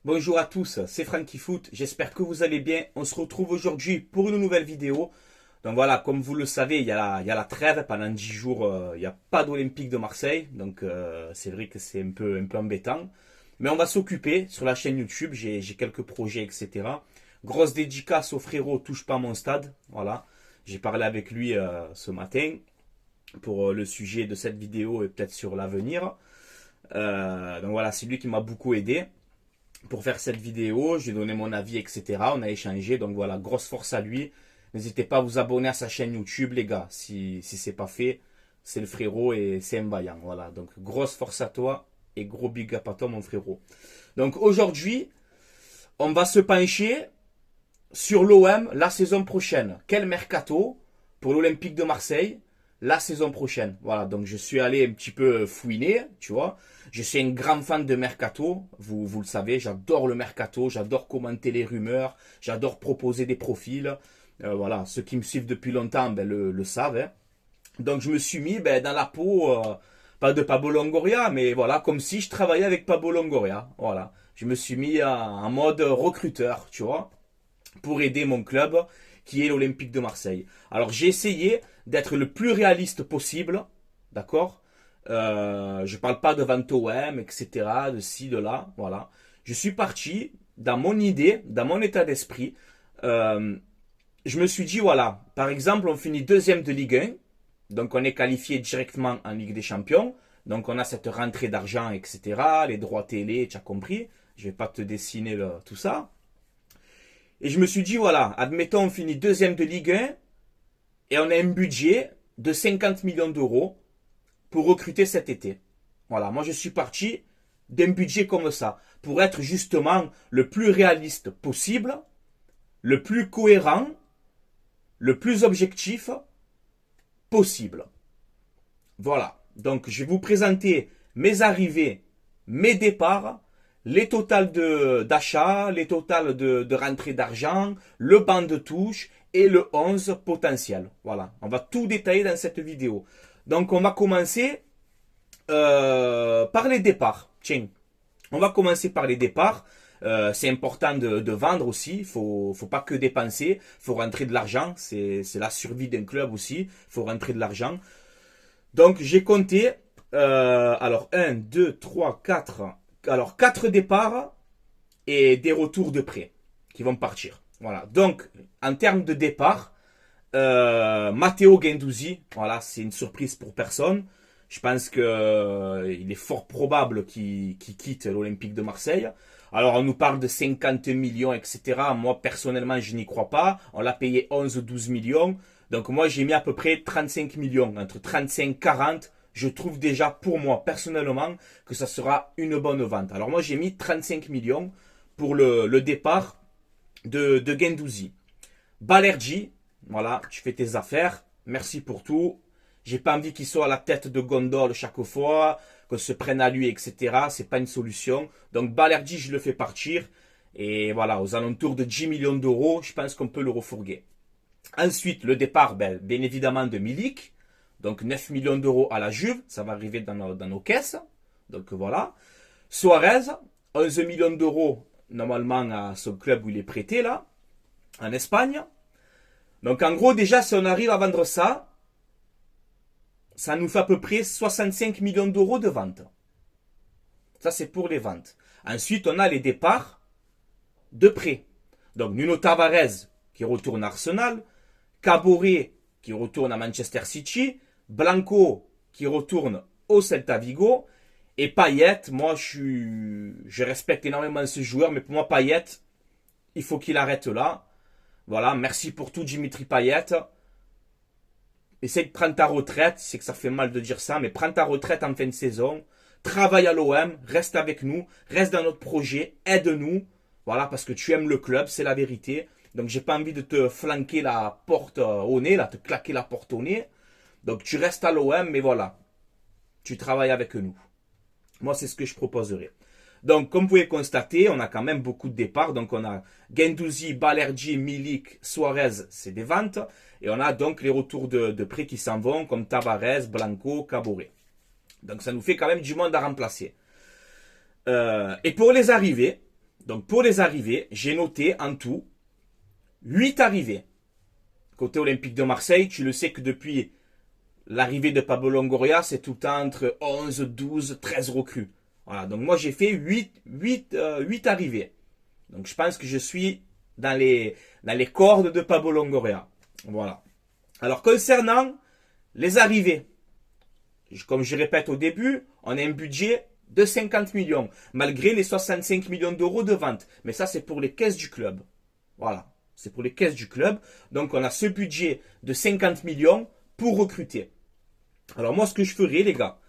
Bonjour à tous, c'est Franky Foot, j'espère que vous allez bien. On se retrouve aujourd'hui pour une nouvelle vidéo. Donc voilà, comme vous le savez, il y a la trêve. Pendant 10 jours, il n'y a pas d'Olympique de Marseille. Donc c'est vrai que c'est un peu embêtant. Mais on va s'occuper sur la chaîne YouTube, j'ai quelques projets, etc. Grosse dédicace au frérot Touche pas à mon stade. Voilà, j'ai parlé avec lui ce matin pour le sujet de cette vidéo et peut-être sur l'avenir. Donc voilà, c'est lui qui m'a beaucoup aidé pour faire cette vidéo. J'ai donné mon avis, etc. On a échangé. Donc voilà, grosse force à lui. N'hésitez pas à vous abonner à sa chaîne YouTube, les gars. Si c'est pas fait, c'est le frérot et c'est un vaillant. Voilà, donc grosse force à toi et gros big up à toi, mon frérot. Donc aujourd'hui, on va se pencher sur l'OM la saison prochaine. Quel mercato pour l'Olympique de Marseille la saison prochaine. Voilà, donc je suis allé un petit peu fouiner, tu vois. Je suis un grand fan de mercato, vous le savez, j'adore le mercato, j'adore commenter les rumeurs, j'adore proposer des profils. Voilà, ceux qui me suivent depuis longtemps le savent. Hein. Donc je me suis mis dans la peau, pas de Pablo Longoria, mais voilà, comme si je travaillais avec Pablo Longoria. Voilà, je me suis mis en mode recruteur, tu vois, pour aider mon club qui est l'Olympique de Marseille. Alors j'ai essayé d'être le plus réaliste possible, d'accord. Je parle pas de vente OM, etc., de ci, de là, voilà. Je suis parti dans mon idée, dans mon état d'esprit. Je me suis dit, voilà, par exemple, on finit deuxième de Ligue 1, donc on est qualifié directement en Ligue des Champions, donc on a cette rentrée d'argent, etc., les droits télé, tu as compris, je vais pas te dessiner tout ça. Et je me suis dit, voilà, admettons, on finit deuxième de Ligue 1 et on a un budget de 50 millions d'euros pour recruter cet été. Voilà, moi je suis parti d'un budget comme ça, pour être justement le plus réaliste possible, le plus cohérent, le plus objectif possible. Voilà, donc je vais vous présenter mes arrivées, mes départs, les totals d'achat, les totals de rentrée d'argent, le banc de touche et le 11 potentiel. Voilà, on va tout détailler dans cette vidéo. Donc on va commencer par les départs. Tiens, on va commencer par les départs. C'est important de vendre aussi. Faut pas que dépenser. Faut rentrer de l'argent. C'est la survie d'un club aussi. Faut rentrer de l'argent. Donc j'ai compté. Alors 1, 2, 3, 4. Alors 4 départs et des retours de prêt qui vont partir. Voilà. Donc en termes de départ, Matteo Guendouzi. Voilà, c'est une surprise pour personne. Je pense qu'il est fort probable qu'il quitte l'Olympique de Marseille. Alors on nous parle de 50 millions, etc. Moi personnellement je n'y crois pas. On l'a payé 11-12 millions. Donc moi j'ai mis à peu près 35 millions. Entre 35 et 40, je trouve déjà pour moi personnellement que ça sera une bonne vente. Alors moi j'ai mis 35 millions pour le départ de Guendouzi. Balerdi, voilà, tu fais tes affaires. Merci pour tout. J'ai pas envie qu'il soit à la tête de gondole chaque fois, qu'on se prenne à lui, etc. C'est pas une solution. Donc Balerdi, je le fais partir. Et voilà, aux alentours de 10 millions d'euros, je pense qu'on peut le refourguer. Ensuite, le départ, bien évidemment, de Milik. Donc 9 millions d'euros à la Juve. Ça va arriver dans nos caisses. Donc voilà. Suarez, 11 millions d'euros, normalement, à son club où il est prêté, là, en Espagne. Donc en gros, déjà, si on arrive à vendre ça, ça nous fait à peu près 65 millions d'euros de vente. Ça, c'est pour les ventes. Ensuite, on a les départs de prêt. Donc, Nuno Tavares qui retourne à Arsenal, Caboret qui retourne à Manchester City, Blanco qui retourne au Celta Vigo, et Payet, moi, je respecte énormément ce joueur, mais pour moi, Payet, il faut qu'il arrête là. Voilà, merci pour tout, Dimitri Payet. Essaye de prendre ta retraite, c'est que ça fait mal de dire ça, mais prends ta retraite en fin de saison, travaille à l'OM, reste avec nous, reste dans notre projet, aide-nous, voilà, parce que tu aimes le club, c'est la vérité. Donc j'ai pas envie de te flanquer la porte au nez, là, te claquer la porte au nez. Donc tu restes à l'OM, mais voilà, tu travailles avec nous. Moi, c'est ce que je proposerais. Donc, comme vous pouvez constater, on a quand même beaucoup de départs. Donc, on a Guendouzi, Balerdi, Milik, Suarez, c'est des ventes. Et on a donc les retours de prêt qui s'en vont, comme Tavares, Blanco, Caboret. Donc, ça nous fait quand même du monde à remplacer. Et pour les arrivées, Donc pour les arrivées, j'ai noté en tout 8 arrivées. Côté Olympique de Marseille, tu le sais que depuis l'arrivée de Pablo Longoria, c'est tout le temps entre 11, 12, 13 recrues. Voilà, donc moi j'ai fait 8 arrivées. Donc je pense que je suis dans les cordes de Pablo Longoria. Voilà. Alors concernant les arrivées, comme je répète au début, on a un budget de 50 millions, malgré les 65 millions d'euros de vente. Mais ça c'est pour les caisses du club. Voilà, c'est pour les caisses du club. Donc on a ce budget de 50 millions pour recruter. Alors moi ce que je ferai les gars,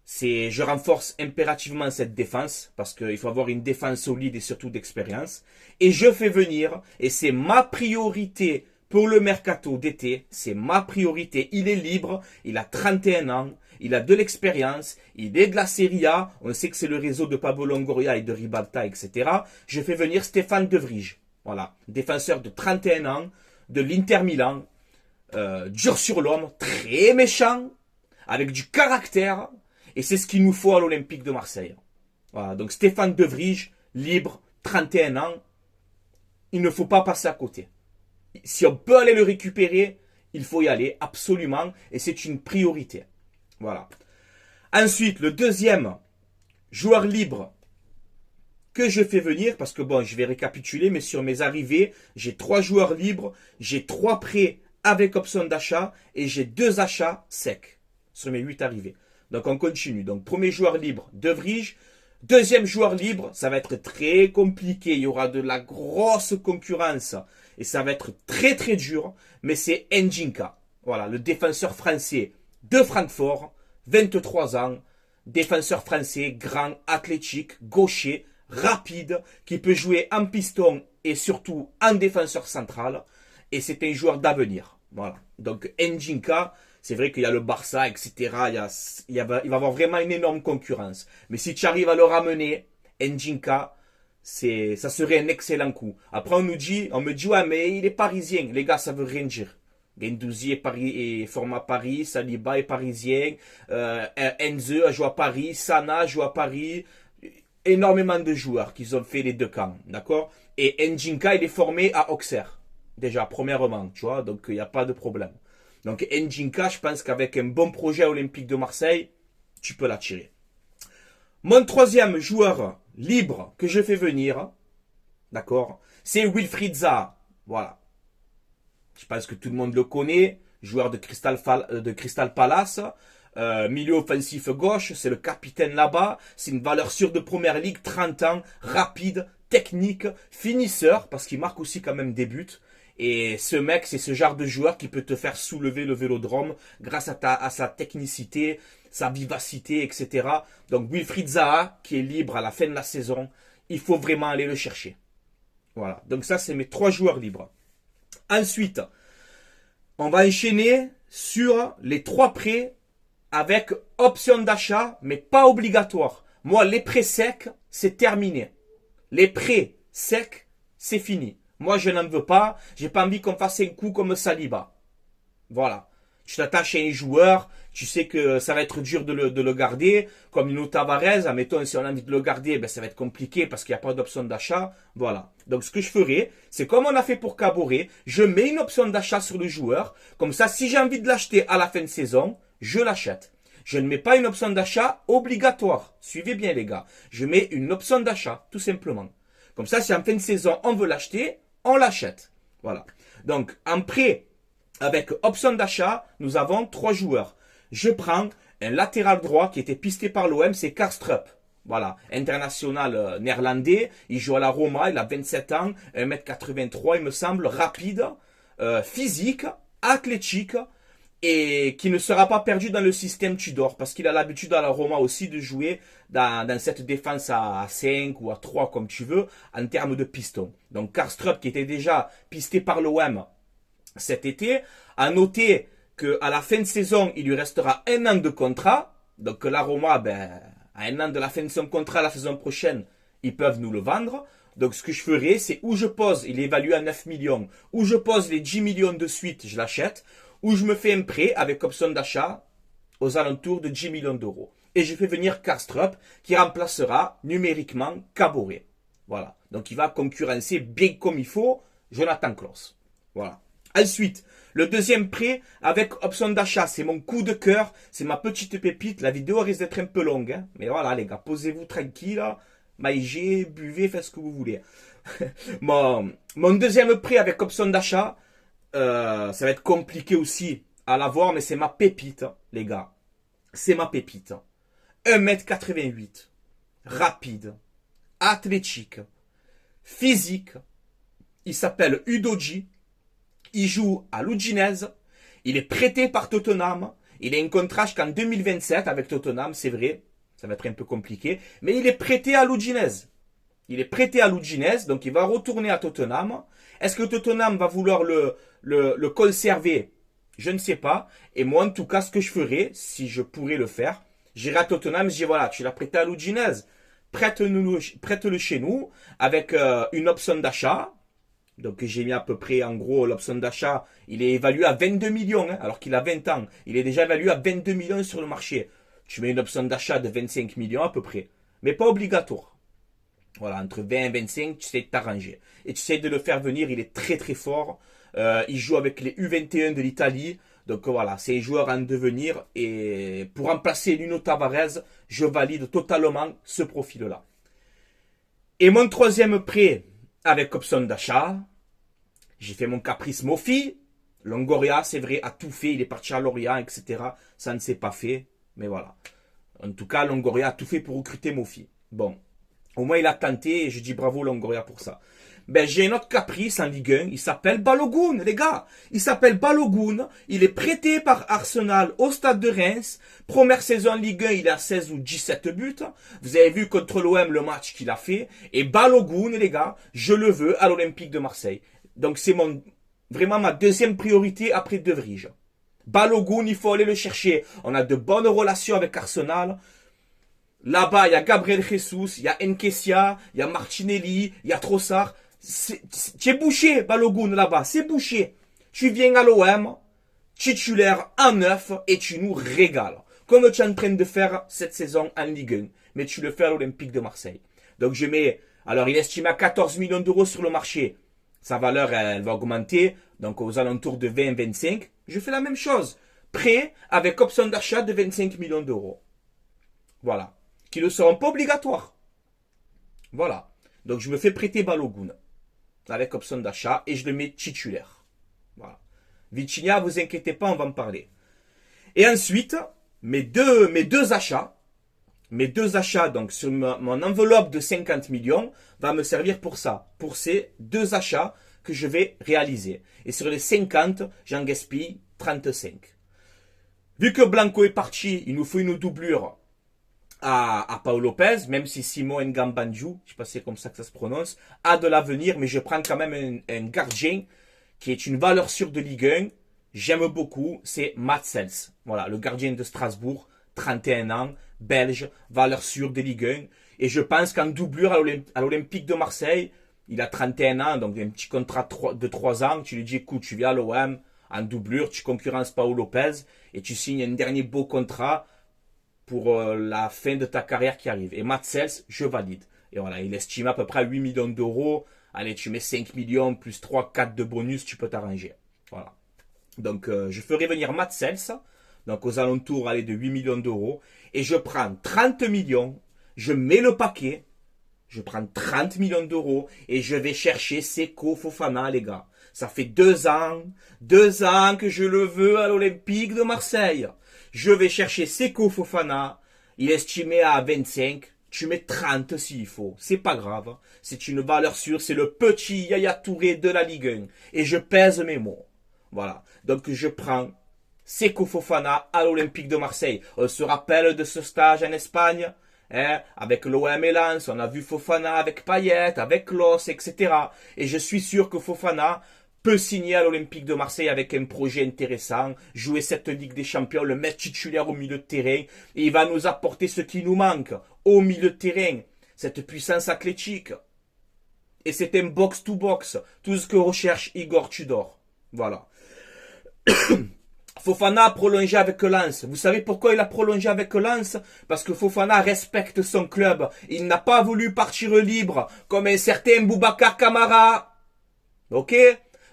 c'est je renforce impérativement cette défense parce qu'il faut avoir une défense solide et surtout d'expérience. Et je fais venir, et c'est ma priorité pour le mercato d'été, c'est ma priorité. Il est libre, il a 31 ans, il a de l'expérience, il est de la Serie A, on sait que c'est le réseau de Pablo Longoria et de Ribalta, etc. Je fais venir Stéphane De Vrij, voilà, défenseur de 31 ans, de l'Inter Milan, dur sur l'homme, très méchant, avec du caractère. Et c'est ce qu'il nous faut à l'Olympique de Marseille. Voilà, donc Stéphane De Vrij, libre, 31 ans. Il ne faut pas passer à côté. Si on peut aller le récupérer, il faut y aller, absolument. Et c'est une priorité. Voilà. Ensuite, le deuxième joueur libre que je fais venir, parce que bon, je vais récapituler, mais sur mes arrivées, j'ai 3 joueurs libres, j'ai 3 prêts avec option d'achat et j'ai 2 achats secs sur mes 8 arrivées. Donc on continue. Donc premier joueur libre, De Vrij. Deuxième joueur libre, ça va être très compliqué. Il y aura de la grosse concurrence et ça va être très très dur. Mais c'est Ndjinka. Voilà, le défenseur français de Francfort, 23 ans. Défenseur français, grand, athlétique, gaucher, rapide, qui peut jouer en piston et surtout en défenseur central. Et c'est un joueur d'avenir. Voilà. Donc Ndjinka, c'est vrai qu'il y a le Barça, etc. Il va y avoir vraiment une énorme concurrence. Mais si tu arrives à le ramener, Ndjinka, ça serait un excellent coup. Après, on me dit, ouais, mais il est parisien. Les gars, ça veut rien dire. Guendouzi est format Paris, Saliba est parisien, Enze a joué à Paris, Sana joue à Paris. Énormément de joueurs qui ont fait les deux camps, d'accord? Et Ndjinka, il est formé à Auxerre. Déjà, premièrement, tu vois, donc il n'y a pas de problème. Donc Ndjinka, je pense qu'avec un bon projet olympique de Marseille, tu peux l'attirer. Mon troisième joueur libre que je fais venir, d'accord, c'est Wilfried Zaha. Voilà. Je pense que tout le monde le connaît, joueur de Crystal Palace, milieu offensif gauche, c'est le capitaine là-bas, c'est une valeur sûre de première ligue, 30 ans, rapide, technique, finisseur, parce qu'il marque aussi quand même des buts. Et ce mec, c'est ce genre de joueur qui peut te faire soulever le vélodrome grâce à sa technicité, sa vivacité, etc. Donc Wilfried Zaha, qui est libre à la fin de la saison, il faut vraiment aller le chercher. Voilà, donc ça c'est mes 3 joueurs libres. Ensuite, on va enchaîner sur les 3 prêts avec option d'achat, mais pas obligatoire. Moi, les prêts secs, c'est terminé. Les prêts secs, c'est fini. Moi, je n'en veux pas. J'ai pas envie qu'on fasse un coup comme Saliba. Voilà. Tu t'attaches à un joueur, tu sais que ça va être dur de le garder. Comme Nuno Tavares, admettons, si on a envie de le garder, ben, ça va être compliqué parce qu'il n'y a pas d'option d'achat. Voilà. Donc, ce que je ferai, c'est comme on a fait pour Caboret, je mets une option d'achat sur le joueur. Comme ça, si j'ai envie de l'acheter à la fin de saison, je l'achète. Je ne mets pas une option d'achat obligatoire. Suivez bien, les gars. Je mets une option d'achat, tout simplement. Comme ça, si en fin de saison, on veut l'acheter, on l'achète. Voilà. Donc, en prêt, avec option d'achat, nous avons 3 joueurs. Je prends un latéral droit qui était pisté par l'OM, c'est Kastrup. Voilà, international néerlandais, il joue à la Roma, il a 27 ans, 1m83 il me semble, rapide, physique, athlétique, et qui ne sera pas perdu dans le système Tudor, parce qu'il a l'habitude à la Roma aussi de jouer dans cette défense à 5 ou à 3 comme tu veux, en termes de piston. Donc Kastrup qui était déjà pisté par l'OM cet été, a noté qu'à la fin de saison, il lui restera 1 an de contrat, donc que la Roma, à 1 an de la fin de son contrat la saison prochaine, ils peuvent nous le vendre. Donc ce que je ferai, c'est où je pose, il est évalué à 9 millions, où je pose les 10 millions de suite, je l'achète, où je me fais un prêt avec option d'achat aux alentours de 10 millions d'euros. Et je fais venir Kastrup qui remplacera numériquement Caboret. Voilà. Donc il va concurrencer bien comme il faut Jonathan Klaus. Voilà. Ensuite, le deuxième prêt avec option d'achat, c'est mon coup de cœur, c'est ma petite pépite. La vidéo risque d'être un peu longue, hein. Mais voilà les gars, posez-vous tranquille, mangez, buvez, faites ce que vous voulez. mon deuxième prêt avec option d'achat, ça va être compliqué aussi à l'avoir, mais c'est ma pépite, les gars. C'est ma pépite. 1m88, rapide, athlétique, physique. Il s'appelle Udogie. Il joue à l'Udinese. Il est prêté par Tottenham. Il a un contrat jusqu'en 2027 avec Tottenham, c'est vrai. Ça va être un peu compliqué. Mais il est prêté à l'Udinese. Il est prêté à l'Udinese, donc il va retourner à Tottenham. Est-ce que Tottenham va vouloir le conserver? Je ne sais pas. Et moi, en tout cas, ce que je ferais, si je pourrais le faire, j'irai à Tottenham, je dis voilà, tu l'as prêté à l'Udinese, prête-le chez nous avec une option d'achat. Donc j'ai mis à peu près, en gros, l'option d'achat, il est évalué à 22 millions, hein, alors qu'il a 20 ans. Il est déjà évalué à 22 millions sur le marché. Tu mets une option d'achat de 25 millions à peu près, mais pas obligatoire. Voilà, entre 20 et 25, tu sais de t'arranger. Et tu sais de le faire venir, il est très très fort. Il joue avec les U21 de l'Italie. Donc voilà, c'est un joueur en devenir. Et pour remplacer Nuno Tavares, je valide totalement ce profil-là. Et mon troisième prêt avec option d'achat, j'ai fait mon caprice Mofi. Longoria, c'est vrai, a tout fait. Il est parti à Lorient, etc. Ça ne s'est pas fait. Mais voilà. En tout cas, Longoria a tout fait pour recruter Mofi. Bon. Au moins, il a tenté et je dis bravo Longoria pour ça. Ben, j'ai un autre caprice en Ligue 1. Il s'appelle Balogun, les gars. Il s'appelle Balogun. Il est prêté par Arsenal au Stade de Reims. Première saison en Ligue 1, il a 16 ou 17 buts. Vous avez vu contre l'OM le match qu'il a fait. Et Balogun, les gars, je le veux à l'Olympique de Marseille. Donc, c'est vraiment ma deuxième priorité après De Vrij. Balogun, il faut aller le chercher. On a de bonnes relations avec Arsenal. Là-bas, il y a Gabriel Jesus, il y a Nkessia, il y a Martinelli, il y a Trossard. Tu es bouché, Balogun, là-bas. C'est bouché. Tu viens à l'OM, titulaire en neuf, et tu nous régales. Comme tu es en train de faire cette saison en Ligue 1. Mais tu le fais à l'Olympique de Marseille. Donc je mets... Alors il est estimé à 14 millions d'euros sur le marché. Sa valeur, elle va augmenter. Donc aux alentours de 20-25. Je fais la même chose. Prêt avec option d'achat de 25 millions d'euros. Voilà. Qui ne seront pas obligatoires. Voilà. Donc je me fais prêter Balogun avec option d'achat et je le mets titulaire. Voilà. Vitinha, vous inquiétez pas, on va en parler. Et ensuite, mes deux achats, donc sur mon enveloppe de 50 millions, va me servir pour ça, pour ces deux achats que je vais réaliser. Et sur les 50, j'en gaspille 35. Vu que Blanco est parti, il nous faut une doublure à Paul Lopez, même si Simon Ngambanju, je ne sais pas si c'est comme ça que ça se prononce, a de l'avenir, mais je prends quand même un gardien qui est une valeur sûre de Ligue 1. J'aime beaucoup, c'est Mats Sels. Voilà, le gardien de Strasbourg, 31 ans, belge, valeur sûre de Ligue 1. Et je pense qu'en doublure à l'Olympique de Marseille, il a 31 ans, donc un petit contrat de 3 ans. Tu lui dis, écoute, tu viens à l'OM, en doublure, tu concurrences Paul Lopez, et tu signes un dernier beau contrat pour la fin de ta carrière qui arrive. Et Mats Sels, je valide. Et voilà, il estime à peu près à 8 millions d'euros. Allez, tu mets 5 millions plus 3, 4 de bonus, tu peux t'arranger. Voilà. Donc, je ferai venir Mats Sels, donc aux alentours allez, de 8 millions d'euros. Et je prends 30 millions, je mets le paquet, je prends 30 millions d'euros et je vais chercher Seko Fofana, les gars. Ça fait 2 ans que je le veux à l'Olympique de Marseille. Je vais chercher Seko Fofana. Il est estimé à 25. Tu mets 30 s'il faut. C'est pas grave. C'est une valeur sûre. C'est le petit Yaya Touré de la Ligue 1. Et je pèse mes mots. Voilà. Donc je prends Seko Fofana à l'Olympique de Marseille. On se rappelle de ce stage en Espagne. Hein, avec l'OM et Lens. On a vu Fofana avec Payet, avec Los, etc. Et je suis sûr que Fofana peut signer à l'Olympique de Marseille avec un projet intéressant, jouer cette Ligue des Champions, le mettre titulaire au milieu de terrain, et il va nous apporter ce qui nous manque, au milieu de terrain, cette puissance athlétique. Et c'est un box-to-box, tout ce que recherche Igor Tudor. Voilà. Fofana a prolongé avec Lens. Vous savez pourquoi il a prolongé avec Lens? Parce que Fofana respecte son club. Il n'a pas voulu partir libre comme un certain Boubacar Kamara. Ok?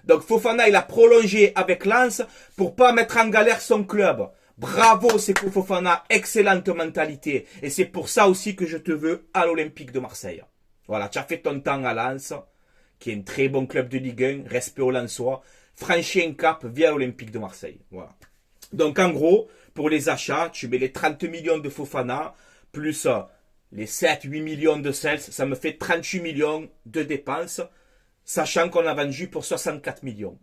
Donc Fofana, il a prolongé avec Lens pour pas mettre en galère son club. Bravo Seko Fofana, excellente mentalité. Et c'est pour ça aussi que je te veux à l'Olympique de Marseille. Voilà, tu as fait ton temps à Lens, qui est un très bon club de Ligue 1, respect aux Lensois. Franchis un cap via l'Olympique de Marseille. Voilà. Donc en gros, pour les achats, tu mets les 30 millions de Fofana, plus les 7-8 millions de Cels, ça me fait 38 millions de dépenses, sachant qu'on a vendu pour 64 millions.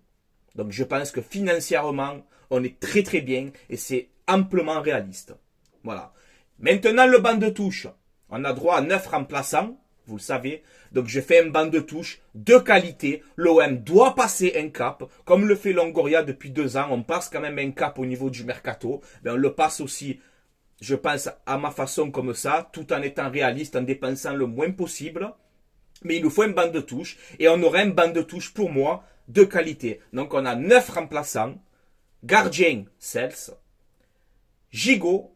Donc je pense que financièrement, on est très très bien et c'est amplement réaliste. Voilà. Maintenant le banc de touche. On a droit à 9 remplaçants, vous le savez. Donc je fais un banc de touche de qualité. L'OM doit passer un cap, comme le fait Longoria depuis 2 ans. On passe quand même un cap au niveau du mercato. Ben, on le passe aussi, je pense, à ma façon comme ça, tout en étant réaliste, en dépensant le moins possible. Mais il nous faut un banc de touche et on aura un banc de touche pour moi de qualité. Donc on a 9 remplaçants. Gardien, Cels, Gigot,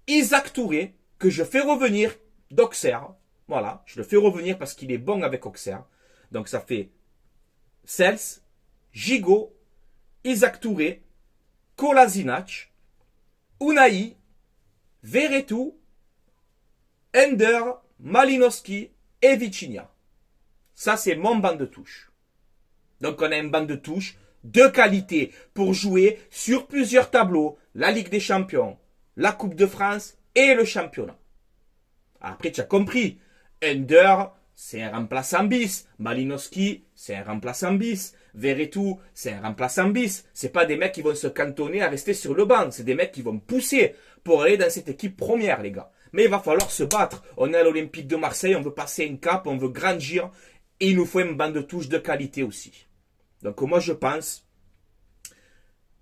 Isaac Touré, que je fais revenir d'Auxerre. Voilà, je le fais revenir parce qu'il est bon avec Auxerre. Donc ça fait Cels, Gigot, Isaac Touré, Kolasinac, Unai, Verretou, Ender, Malinowski et Vitinha. Ça c'est mon banc de touche. Donc on a un banc de touche de qualité pour jouer sur plusieurs tableaux, la Ligue des Champions, la Coupe de France et le championnat. Après, tu as compris, Ender, c'est un remplaçant bis, Malinowski, c'est un remplaçant bis, Verretou, c'est un remplaçant bis. C'est pas des mecs qui vont se cantonner à rester sur le banc, c'est des mecs qui vont pousser pour aller dans cette équipe première, les gars. Mais il va falloir se battre. On est à l'Olympique de Marseille, on veut passer un cap, on veut grandir, et il nous faut un banc de touche de qualité aussi. Donc moi je pense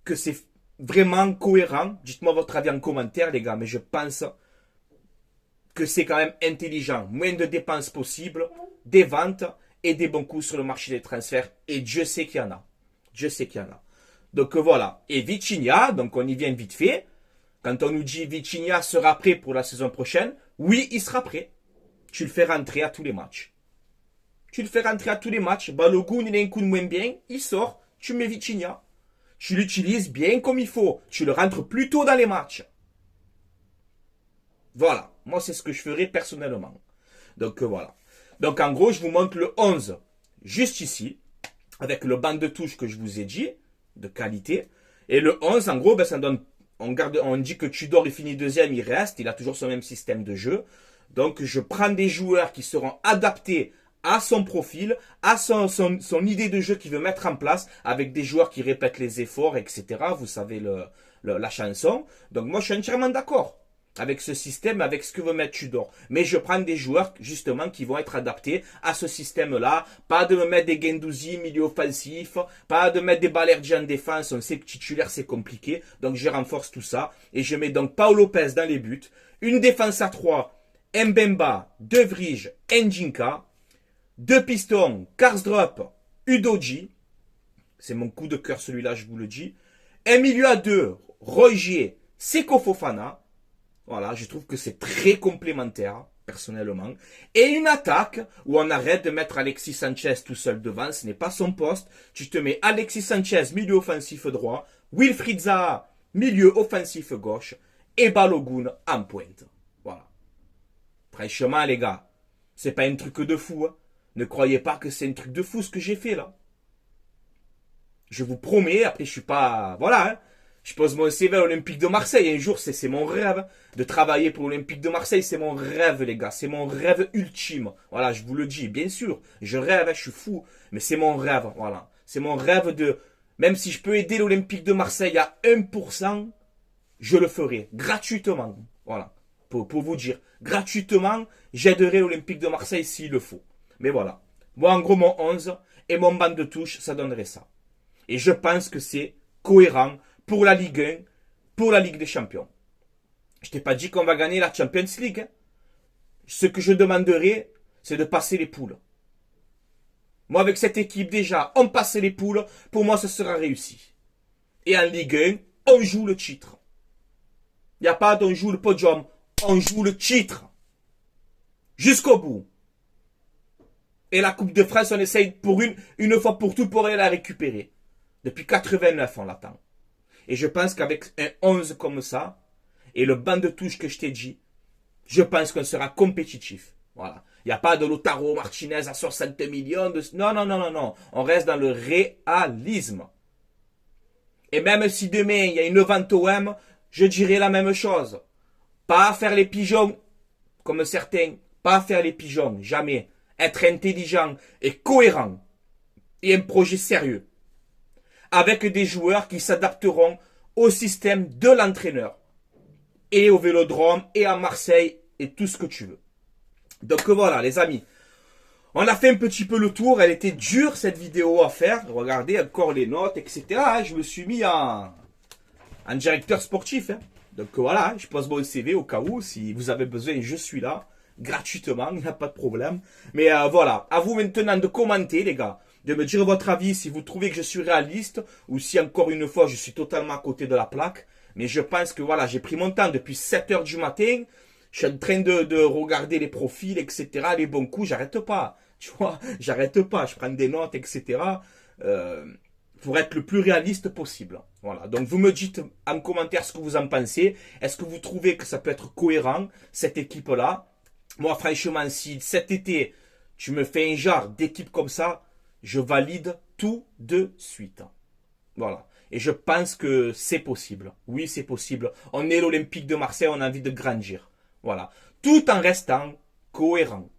que c'est vraiment cohérent. Dites-moi votre avis en commentaire les gars, mais je pense que c'est quand même intelligent. Moins de dépenses possibles, des ventes et des bons coups sur le marché des transferts. Et Dieu sait qu'il y en a. Dieu sait qu'il y en a. Donc voilà. Et Vitinha, donc on y vient vite fait. Quand on nous dit Vitinha sera prêt pour la saison prochaine, oui, il sera prêt. Tu le fais rentrer à tous les matchs. Tu le fais rentrer à tous les matchs. Balogun, il a un coup de moins bien. Il sort. Tu mets Vitinha. Tu l'utilises bien comme il faut. Tu le rentres plus tôt dans les matchs. Voilà. Moi, c'est ce que je ferai personnellement. Donc, voilà. Donc, en gros, je vous montre le 11. Juste ici. Avec le banc de touche que je vous ai dit. De qualité. Et le 11, en gros, ben, ça donne... On dit que Tudor, il finit deuxième. Il reste. Il a toujours son même système de jeu. Donc, je prends des joueurs qui seront adaptés à son profil, à son idée de jeu qu'il veut mettre en place, avec des joueurs qui répètent les efforts, etc. Vous savez la chanson. Donc moi, je suis entièrement d'accord avec ce système, avec ce que veut mettre Tudor. Mais je prends des joueurs, justement, qui vont être adaptés à ce système-là. Pas de me mettre des Guendouzi, milieu offensif. Pas de mettre des Balerdi en défense. On sait que titulaire, c'est compliqué. Donc je renforce tout ça. Et je mets donc Paul Lopez dans les buts. Une défense à 3. Mbemba, De Vrij, Njinka. 2 pistons, Karsdorp, Udoji. C'est mon coup de cœur celui-là, je vous le dis. Un milieu à 2, Roger, Seko Fofana. Voilà, je trouve que c'est très complémentaire, personnellement. Et une attaque où on arrête de mettre Alexis Sanchez tout seul devant. Ce n'est pas son poste. Tu te mets Alexis Sanchez, milieu offensif droit. Wilfried Zaha, milieu offensif gauche. Et Balogun en pointe. Voilà. Franchement, les gars, c'est pas un truc de fou, hein. Ne croyez pas que c'est un truc de fou ce que j'ai fait là. Je vous promets, après je suis pas... Voilà, hein. Je pose mon CV à l'Olympique de Marseille. Un jour, c'est mon rêve de travailler pour l'Olympique de Marseille. C'est mon rêve, les gars. C'est mon rêve ultime. Voilà, je vous le dis, bien sûr. Je rêve, je suis fou. Mais c'est mon rêve, voilà. C'est mon rêve de... Même si je peux aider l'Olympique de Marseille à 1%, je le ferai gratuitement. Voilà, pour vous dire. Gratuitement, j'aiderai l'Olympique de Marseille s'il le faut. Mais voilà. Moi, en gros, mon 11 et mon banc de touche, ça donnerait ça. Et je pense que c'est cohérent pour la Ligue 1, pour la Ligue des Champions. Je t'ai pas dit qu'on va gagner la Champions League. Hein. Ce que je demanderai, c'est de passer les poules. Moi, avec cette équipe, déjà, on passe les poules. Pour moi, ce sera réussi. Et en Ligue 1, on joue le titre. Il n'y a pas d'on joue le podium, on joue le titre. Jusqu'au bout. Et la Coupe de France, on essaye pour une fois pour tout pour aller la récupérer. Depuis 89, on l'attend. Et je pense qu'avec un 11 comme ça, et le banc de touche que je t'ai dit, je pense qu'on sera compétitif. Voilà. Il n'y a pas de Lautaro Martinez à 60 millions. Non, non, non, non, non. On reste dans le réalisme. Et même si demain, il y a une vente OM, je dirais la même chose. Pas faire les pigeons, comme certains. Pas faire les pigeons, jamais. Être intelligent et cohérent. Et un projet sérieux. Avec des joueurs qui s'adapteront au système de l'entraîneur. Et au Vélodrome, et à Marseille, et tout ce que tu veux. Donc voilà, les amis. On a fait un petit peu le tour. Elle était dure, cette vidéo à faire. Regardez encore les notes, etc. Je me suis mis en directeur sportif. Donc voilà, je pose mon CV au cas où. Si vous avez besoin, je suis là. Gratuitement, il n'y a pas de problème. Mais voilà, à vous maintenant de commenter, les gars. De me dire votre avis si vous trouvez que je suis réaliste. Ou si encore une fois, je suis totalement à côté de la plaque. Mais je pense que voilà, j'ai pris mon temps depuis 7 heures du matin. Je suis en train de regarder les profils, etc. Les bons coups, j'arrête pas. Tu vois, j'arrête pas. Je prends des notes, etc. Pour être le plus réaliste possible. Voilà. Donc, vous me dites en commentaire ce que vous en pensez. Est-ce que vous trouvez que ça peut être cohérent, cette équipe-là? Moi, franchement, si cet été, tu me fais un genre d'équipe comme ça, je valide tout de suite. Voilà. Et je pense que c'est possible. Oui, c'est possible. On est l'Olympique de Marseille, on a envie de grandir. Voilà. Tout en restant cohérent.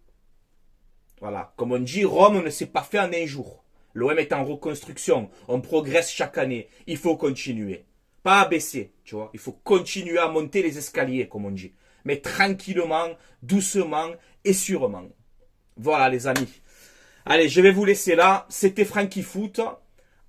Voilà. Comme on dit, Rome ne s'est pas fait en un jour. L'OM est en reconstruction. On progresse chaque année. Il faut continuer. Pas abaisser, tu vois. Il faut continuer à monter les escaliers, comme on dit. Mais tranquillement, doucement et sûrement. Voilà, les amis. Allez, je vais vous laisser là. C'était Franky Foot.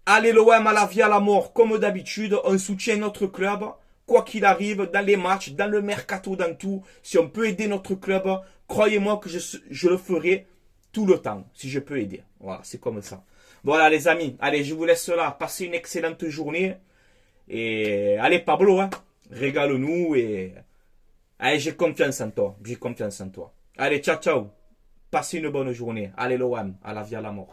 Allez l'OM à la vie à la mort, comme d'habitude. On soutient notre club. Quoi qu'il arrive, dans les matchs, dans le mercato, dans tout, si on peut aider notre club, croyez-moi que je le ferai tout le temps, si je peux aider. Voilà, c'est comme ça. Voilà les amis, allez, je vous laisse là, passez une excellente journée. Et allez Pablo, hein, régale-nous et... Allez, j'ai confiance en toi, j'ai confiance en toi. Allez, ciao, ciao. Passez une bonne journée. Allez l'OM, à la vie à la mort.